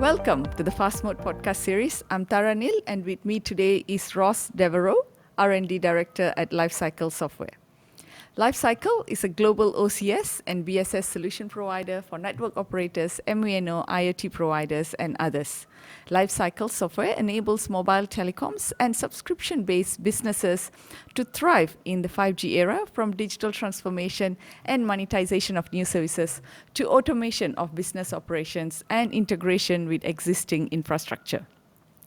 Welcome to the Fast Mode podcast series. I'm Tara Nil, and with me today is Ross Devereux, R&D Director at Lifecycle Software. Lifecycle is a global OCS and BSS solution provider for network operators, MVNO, IoT providers, and others. Lifecycle Software enables mobile telecoms and subscription-based businesses to thrive in the 5G era, from digital transformation and monetization of new services to automation of business operations and integration with existing infrastructure.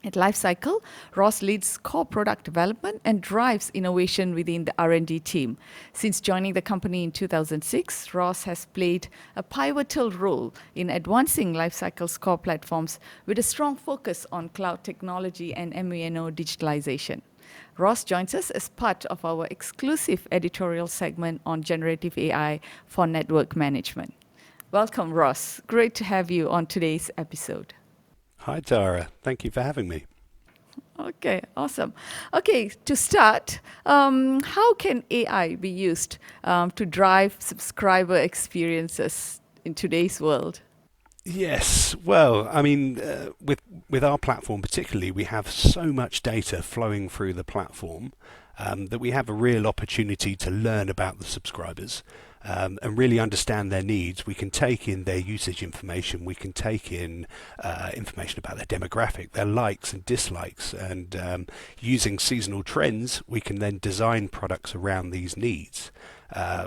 At Lifecycle, Ross leads core product development and drives innovation within the R&D team. Since joining the company in 2006, Ross has played a pivotal role in advancing Lifecycle's core platforms with a strong focus on cloud technology and MVNO digitalization. Ross joins us as part of our exclusive editorial segment on generative AI for network management. Welcome, Ross. Great to have you on today's episode. Hi, Tara. Thank you for having me. Okay, awesome. Okay, to start, how can AI be used to drive subscriber experiences in today's world? Yes, well, I mean, with our platform particularly, we have so much data flowing through the platform that we have a real opportunity to learn about the subscribers and really understand their needs. We can take in their usage information, we can take in information about their demographic, their likes and dislikes, and using seasonal trends, we can then design products around these needs,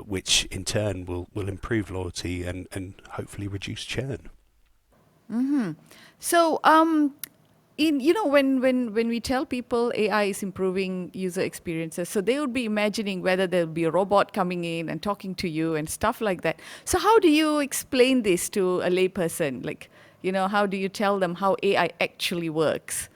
which in turn will improve loyalty and hopefully reduce churn. Mm-hmm. So, when we tell people AI is improving user experiences, so they would be imagining whether there'll be a robot coming in and talking to you and stuff like that. So how do you explain this to a layperson? How do you tell them how AI actually works?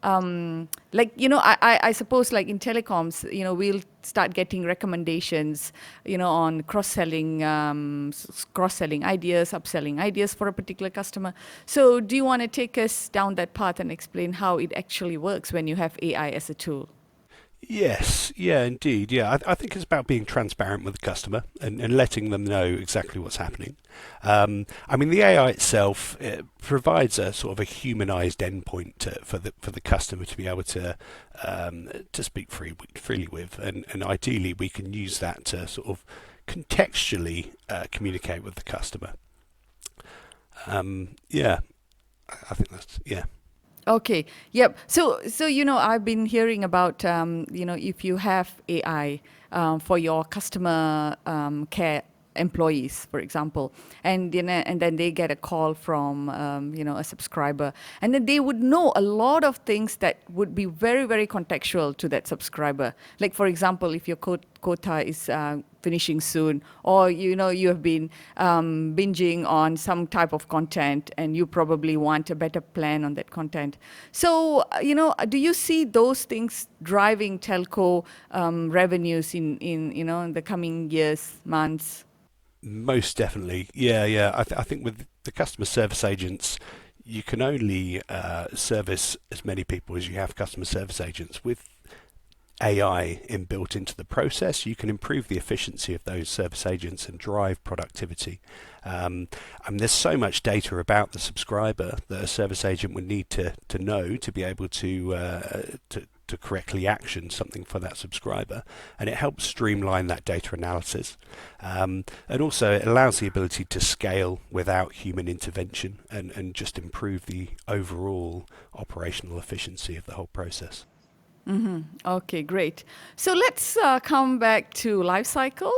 I suppose like in telecoms, we'll start getting recommendations, on cross-selling ideas, upselling ideas for a particular customer. So do you want to take us down that path and explain how it actually works when you have AI as a tool? Yes, yeah, indeed. Yeah, I think it's about being transparent with the customer and letting them know exactly what's happening. I mean, the AI itself provides a sort of a humanized endpoint for the customer to be able to speak freely with, and ideally we can use that to sort of contextually communicate with the customer. Yeah, I think that's yeah. Okay. Yep. So I've been hearing about if you have AI for your customer care employees, for example, and then they get a call from a subscriber, and then they would know a lot of things that would be very, very contextual to that subscriber. Like, for example, if your quota is finishing soon, or you have been binging on some type of content and you probably want a better plan on that content. So do you see those things driving telco revenues in the coming years, months? Most definitely. Yeah. I think with the customer service agents, you can only service as many people as you have customer service agents. With AI inbuilt into the process, you can improve the efficiency of those service agents and drive productivity. There's so much data about the subscriber that a service agent would need to know to be able to correctly action something for that subscriber, and it helps streamline that data analysis. And also it allows the ability to scale without human intervention and just improve the overall operational efficiency of the whole process. Mm-hmm. Okay, great. So let's come back to Lifecycle.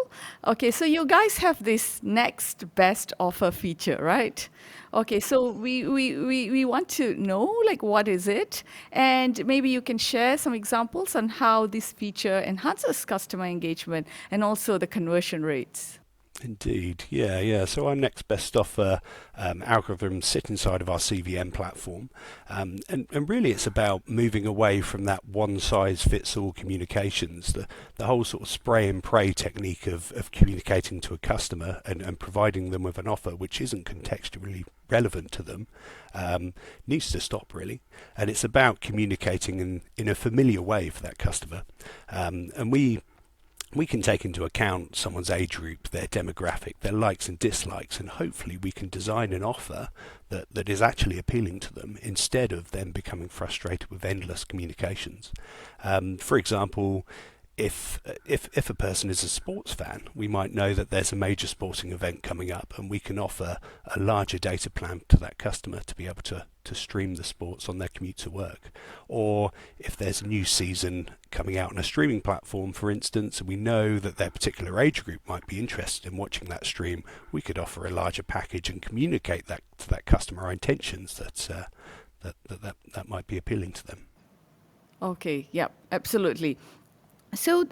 Okay, so you guys have this next best offer feature, right? Okay, so we want to know, like, what is it? And maybe you can share some examples on how this feature enhances customer engagement and also the conversion rates. Indeed, yeah. So our next best offer algorithms sit inside of our CVM platform, and really it's about moving away from that one-size-fits-all communications, the whole sort of spray and pray technique of communicating to a customer and providing them with an offer which isn't contextually relevant to them, needs to stop really. And it's about communicating in a familiar way for that customer, and we we can take into account someone's age group, their demographic, their likes and dislikes, and hopefully we can design an offer that is actually appealing to them instead of them becoming frustrated with endless communications. For example, if a person is a sports fan, we might know that there's a major sporting event coming up, and we can offer a larger data plan to that customer to be able to stream the sports on their commute to work. Or if there's a new season coming out on a streaming platform, for instance, and we know that their particular age group might be interested in watching that stream, we could offer a larger package and communicate that to that customer our intentions that might be appealing to them. Okay, yeah, absolutely. So,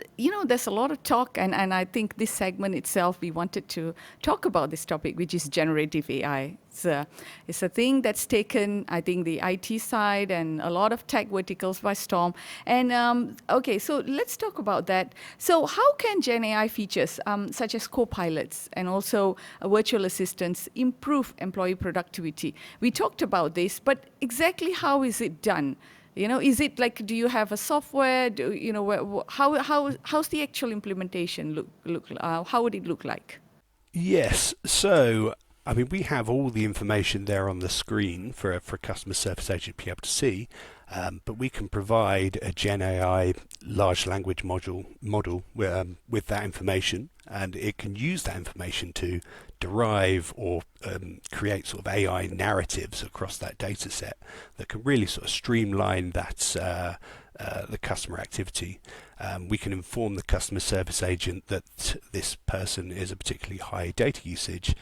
there's a lot of talk, and I think this segment itself, we wanted to talk about this topic, which is generative AI. It's a thing that's taken, I think, the IT side and a lot of tech verticals by storm. And okay, so let's talk about that. So how can Gen AI features, such as copilots and also virtual assistants, improve employee productivity? We talked about this, but exactly how is it done? Is it like, do you have a software? How's the actual implementation look? How would it look like? Yes. So, I mean, we have all the information there on the screen for a customer service agent to be able to see, but we can provide a Gen AI large language model with that information, and it can use that information to derive or create sort of AI narratives across that data set that can really sort of streamline the customer activity. We can inform the customer service agent that this person is a particularly high data usage.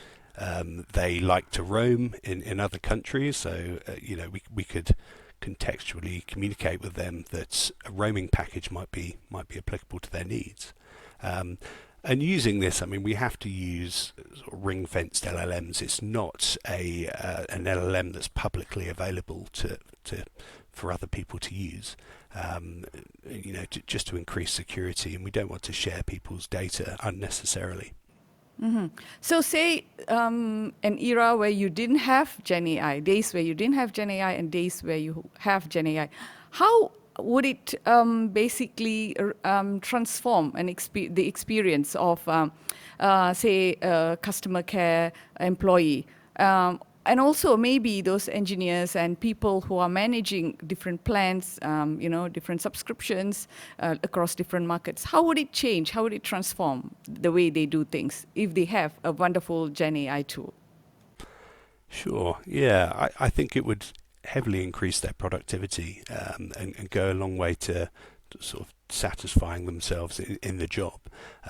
They like to roam in other countries, so we could contextually communicate with them that a roaming package might be applicable to their needs. And using this, I mean, we have to use sort of ring-fenced LLMs. It's not an LLM that's publicly available for other people to use. Just to increase security, and we don't want to share people's data unnecessarily. Mm-hmm. So say an era where you didn't have Gen AI, days where you didn't have Gen AI and days where you have Gen AI. How would it basically transform the experience of, say, a customer care employee? And also maybe those engineers and people who are managing different plans, different subscriptions across different markets. How would it change? How would it transform the way they do things if they have a wonderful Gen AI tool? Sure. Yeah, I think it would heavily increase their productivity and go a long way to sort of satisfying themselves in the job.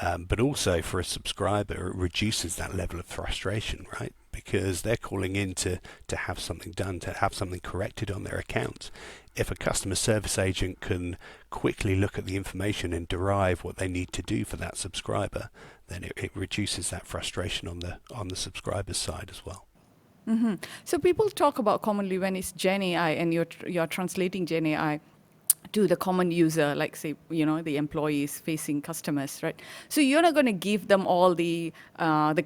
But also for a subscriber, it reduces that level of frustration, right? Because they're calling in to have something done, to have something corrected on their account. If a customer service agent can quickly look at the information and derive what they need to do for that subscriber, then it reduces that frustration on the subscriber's side as well. Mm-hmm. So people talk about commonly when it's Gen AI and you're translating Gen AI to the common user, like say, the employees facing customers, right? So you're not going to give them all the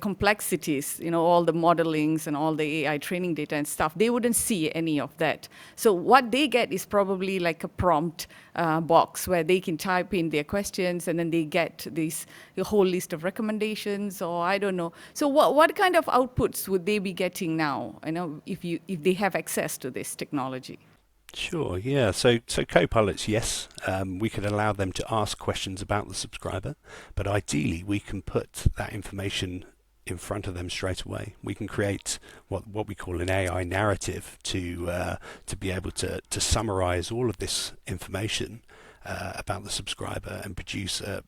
complexities, all the modelings and all the AI training data and stuff. They wouldn't see any of that. So what they get is probably like a prompt box where they can type in their questions and then they get a whole list of recommendations, or I don't know. So what kind of outputs would they be getting now? If they have access to this technology. Sure, yeah. So Copilots, yes, we could allow them to ask questions about the subscriber, but ideally we can put that information in front of them straight away. We can create what we call an AI narrative to be able to summarize all of this information about the subscriber and produce a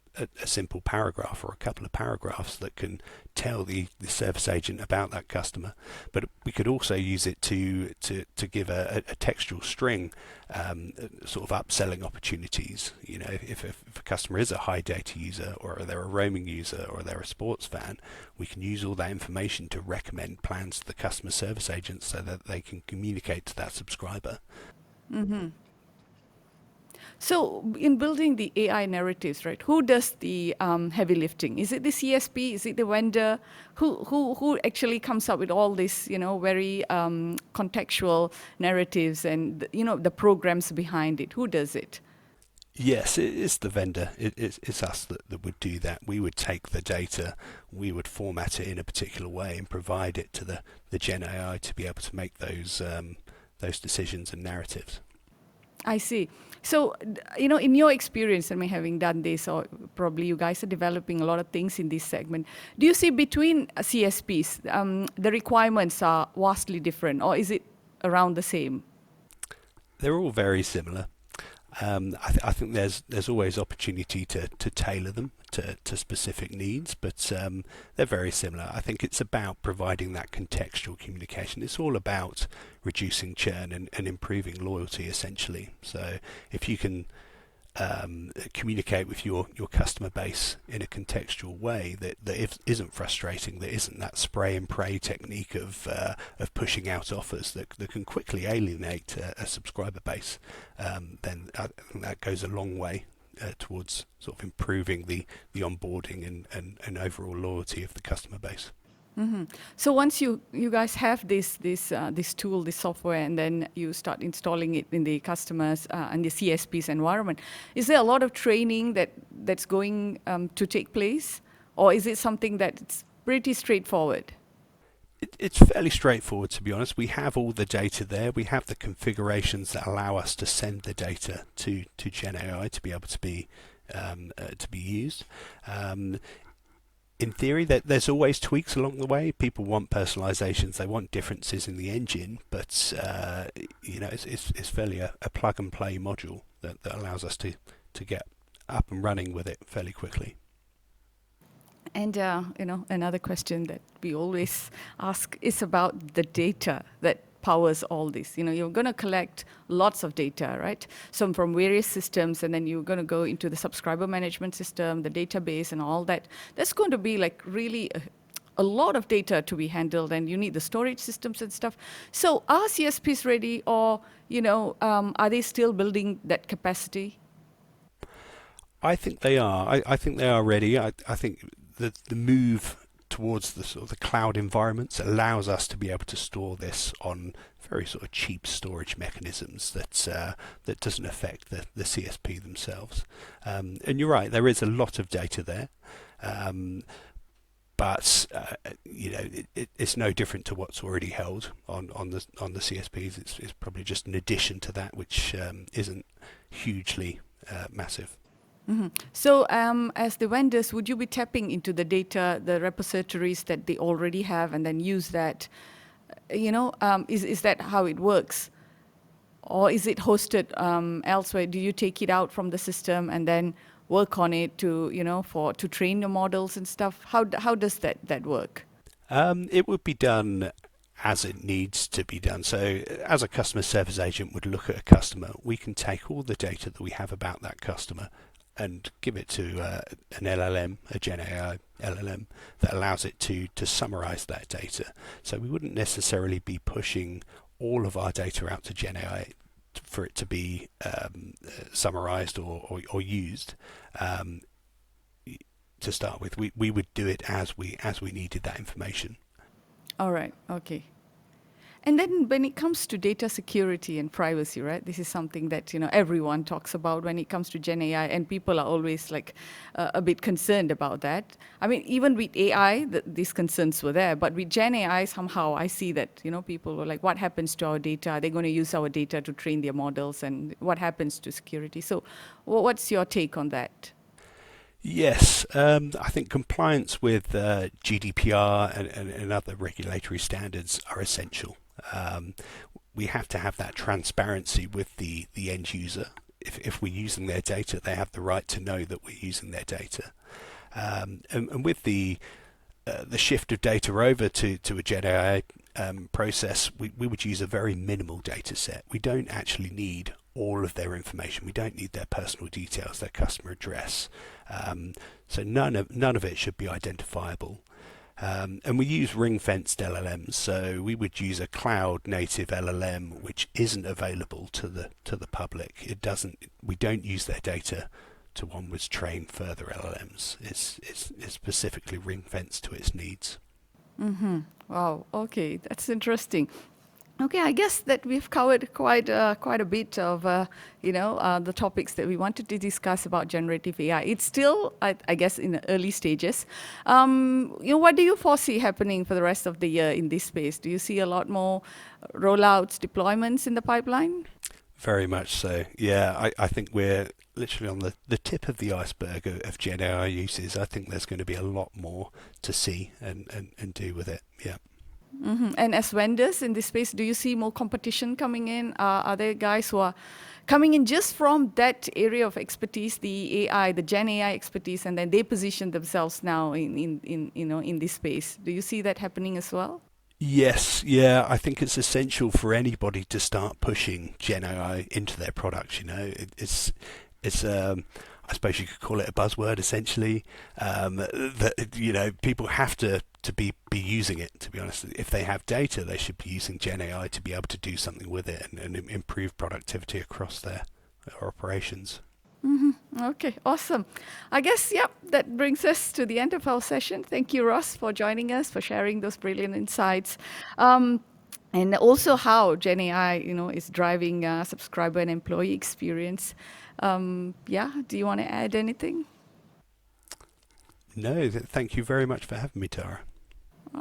simple paragraph or a couple of paragraphs that can tell the service agent about that customer. But we could also use it to give a textual string, sort of upselling opportunities. If a customer is a high data user, or they're a roaming user, or they're a sports fan, we can use all that information to recommend plans to the customer service agent so that they can communicate to that subscriber. Mm-hmm. So in building the AI narratives, right, who does the heavy lifting? Is it the CSP? Is it the vendor? Who actually comes up with all this, very contextual narratives and, the programs behind it? Who does it? Yes, it's the vendor. It's us that would do that. We would take the data, we would format it in a particular way and provide it to the Gen AI to be able to make those decisions and narratives. I see. So, in your experience, I mean, having done this, or probably you guys are developing a lot of things in this segment, do you see between CSPs, the requirements are vastly different, or is it around the same? They're all very similar. I think there's always opportunity to tailor them to specific needs, but they're very similar. I think it's about providing that contextual communication. It's all about reducing churn and improving loyalty, essentially. So if you can communicate with your customer base in a contextual way that isn't frustrating, that isn't that spray and pray technique of pushing out offers that can quickly alienate a subscriber base, then I think that goes a long way towards sort of improving the onboarding and overall loyalty of the customer base. So once you guys have this tool, this software, and then you start installing it in the customers and the CSP's environment, is there a lot of training that's going to take place, or is it something that's pretty straightforward? It's fairly straightforward, to be honest. We have all the data there. We have the configurations that allow us to send the data to GenAI to be able to be used. In theory, there's always tweaks along the way. People want personalizations, they want differences in the engine, but it's fairly a plug and play module that allows us to get up and running with it fairly quickly. And another question that we always ask is about the data that powers all this. You're going to collect lots of data, right? Some from various systems, and then you're going to go into the subscriber management system, the database, and all that. That's going to be like really a lot of data to be handled, and you need the storage systems and stuff. So are CSPs ready, or are they still building that capacity? I think they are. I think they are ready. I think the move towards the sort of the cloud environments allows us to be able to store this on very sort of cheap storage mechanisms that doesn't affect the CSP themselves. And you're right, there is a lot of data there, but it's no different to what's already held on the CSPs. It's probably just an addition to that, which isn't hugely massive. So as the vendors, would you be tapping into the data, the repositories that they already have, and then use that? Is that how it works? Or is it hosted elsewhere? Do you take it out from the system and then work on it to train your models and stuff? How does that work? It would be done as it needs to be done. So as a customer service agent would look at a customer, we can take all the data that we have about that customer and give it to an LLM, a GenAI LLM, that allows it to summarize that data. So we wouldn't necessarily be pushing all of our data out to GenAI for it to be summarized or used. To start with, we would do it as we needed that information. All right. Okay. And then when it comes to data security and privacy, right? This is something that everyone talks about when it comes to Gen AI, and people are always like a bit concerned about that. I mean, even with AI, these concerns were there, but with Gen AI, somehow I see that people were like, "What happens to our data? Are they going to use our data to train their models? And what happens to security?" So, what's your take on that? Yes, I think compliance with GDPR and other regulatory standards are essential. We have to have that transparency with the end user. If we're using their data, they have the right to know that we're using their data. And with the shift of data over to a GenAI process, we would use a very minimal data set. We don't actually need all of their information. We don't need their personal details, their customer address. So none of it should be identifiable. And we use ring-fenced LLMs, so we would use a cloud-native LLM which isn't available to the public. We don't use their data to onwards train further LLMs. It's specifically ring-fenced to its needs. Wow. Okay, that's interesting. Okay, I guess that we've covered quite a bit of the topics that we wanted to discuss about generative AI. It's still, I guess, in the early stages. What do you foresee happening for the rest of the year in this space? Do you see a lot more rollouts, deployments in the pipeline? Very much so. Yeah, I think we're literally on the tip of the iceberg of Gen AI uses. I think there's going to be a lot more to see and do with it. Yeah. And as vendors in this space, do you see more competition coming in? Are there guys who are coming in just from that area of expertise, the AI, the Gen AI expertise, and then they position themselves now in this space? Do you see that happening as well? Yes, yeah, I think it's essential for anybody to start pushing Gen AI into their products. It's I suppose you could call it a buzzword essentially. That people have to be using it. To be honest, if they have data, they should be using Gen AI to be able to do something with it and improve productivity across their operations. Okay, awesome. I guess, yep, that brings us to the end of our session. Thank you, Ross, for joining us, for sharing those brilliant insights. And also how Gen AI, is driving subscriber and employee experience. Yeah, do you want to add anything? No, thank you very much for having me, Tara.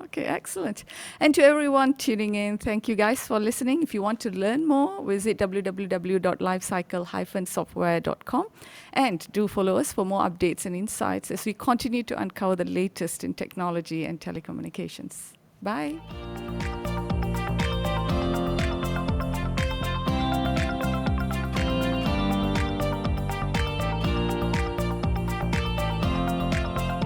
Okay, excellent. And to everyone tuning in, thank you guys for listening. If you want to learn more, visit www.lifecycle-software.com and do follow us for more updates and insights as we continue to uncover the latest in technology and telecommunications. Bye.